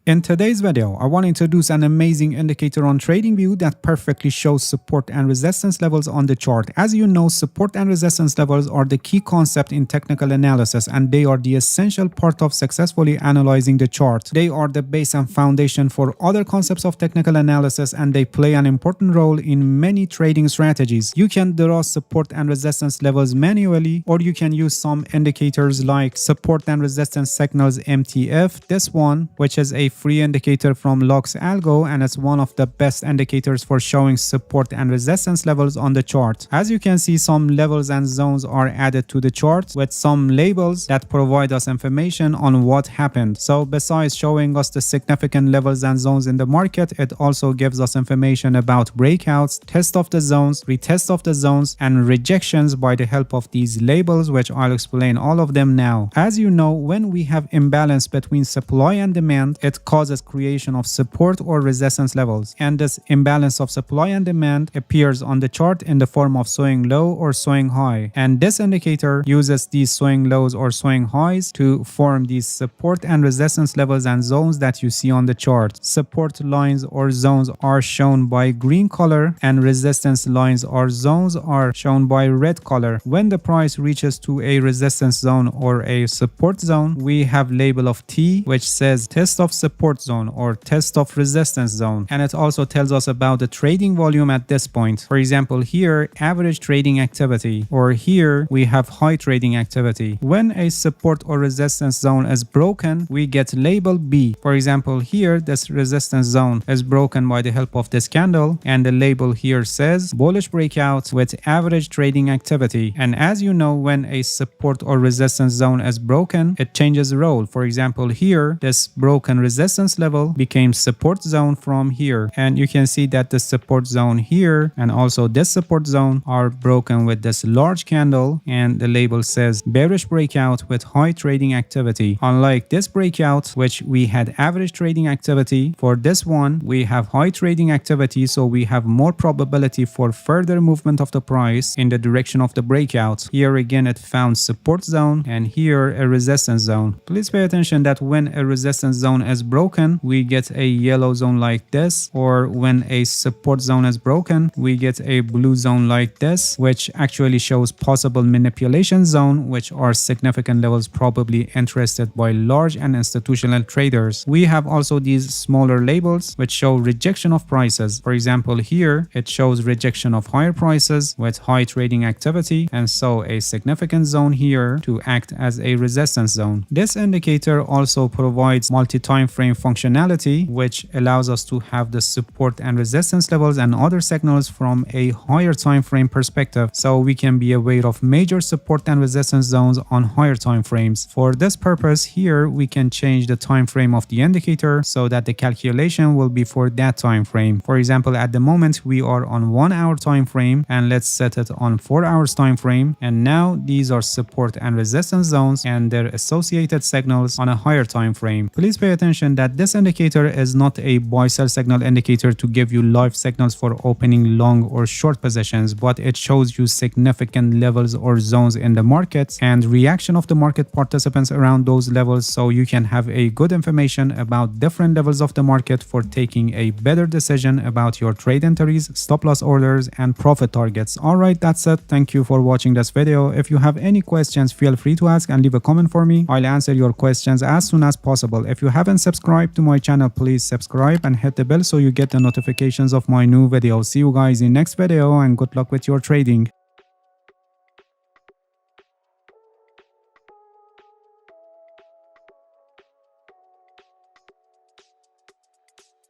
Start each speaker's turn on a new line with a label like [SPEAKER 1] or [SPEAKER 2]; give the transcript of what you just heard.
[SPEAKER 1] In today's video, I want to introduce an amazing indicator on TradingView that perfectly shows support and resistance levels on the chart. As you know, support and resistance levels are the key concept in technical analysis, and they are the essential part of successfully analyzing the chart. They are the base and foundation for other concepts of technical analysis, and they play an important role in many trading strategies. You can draw support and resistance levels manually, or you can use some indicators like support and resistance signals MTF. This one, which is a free indicator from Lux Algo, and it's one of the best indicators for showing support and resistance levels on the chart. As you can see, some levels and zones are added to the chart with some labels that provide us information on what happened. So besides showing us the significant levels and zones in the market, it also gives us information about breakouts, test of the zones, retest of the zones, and rejections by the help of these labels, which I'll explain all of them now. As you know, when we have imbalance between supply and demand, it causes creation of support or resistance levels, and this imbalance of supply and demand appears on the chart in the form of swing low or swing high, and this indicator uses these swing lows or swing highs to form these support and resistance levels and zones that you see on the chart. Support lines or zones are shown by green color, and resistance lines or zones are shown by red color. When the price reaches to a resistance zone or a support zone, we have label of T, which says test of support zone or test of resistance zone, and it also tells us about the trading volume at this point. For example, here average trading activity, or here we have high trading activity. When a support or resistance zone is broken, we get label B. For example, here this resistance zone is broken by the help of this candle, and the label here says bullish breakout with average trading activity. And as you know, when a support or resistance zone is broken, it changes role. For example, here this broken resistance level became support zone from here, and you can see that the support zone here and also this support zone are broken with this large candle, and the label says bearish breakout with high trading activity. Unlike this breakout, which we had average trading activity, for this one we have high trading activity, so we have more probability for further movement of the price in the direction of the breakout. Here again it found support zone, and here a resistance zone. Please pay attention that when a resistance zone is broken, we get a yellow zone like this, or when a support zone is broken, we get a blue zone like this, which actually shows possible manipulation zone, which are significant levels probably interested by large and institutional traders. We have also these smaller labels which show rejection of prices. For example, here it shows rejection of higher prices with high trading activity, and so a significant zone here to act as a resistance zone. This indicator also provides multi-time frame functionality, which allows us to have the support and resistance levels and other signals from a higher time frame perspective, so we can be aware of major support and resistance zones on higher time frames. For this purpose, here we can change the time frame of the indicator so that the calculation will be for that time frame. For example, at the moment we are on 1 hour time frame, and let's set it on 4 hours time frame, and now these are support and resistance zones and their associated signals on a higher time frame. Please pay attention that this indicator is not a buy sell signal indicator to give you live signals for opening long or short positions, but it shows you significant levels or zones in the market and reaction of the market participants around those levels, so you can have a good information about different levels of the market for taking a better decision about your trade entries, stop loss orders, and profit targets. Alright, that's it. Thank you for watching this video. If you have any questions, feel free to ask and leave a comment for me. I'll answer your questions as soon as possible. If you haven't subscribed to my channel, please subscribe and hit the bell so you get the notifications of my new videos. See you guys in next video, and good luck with your trading.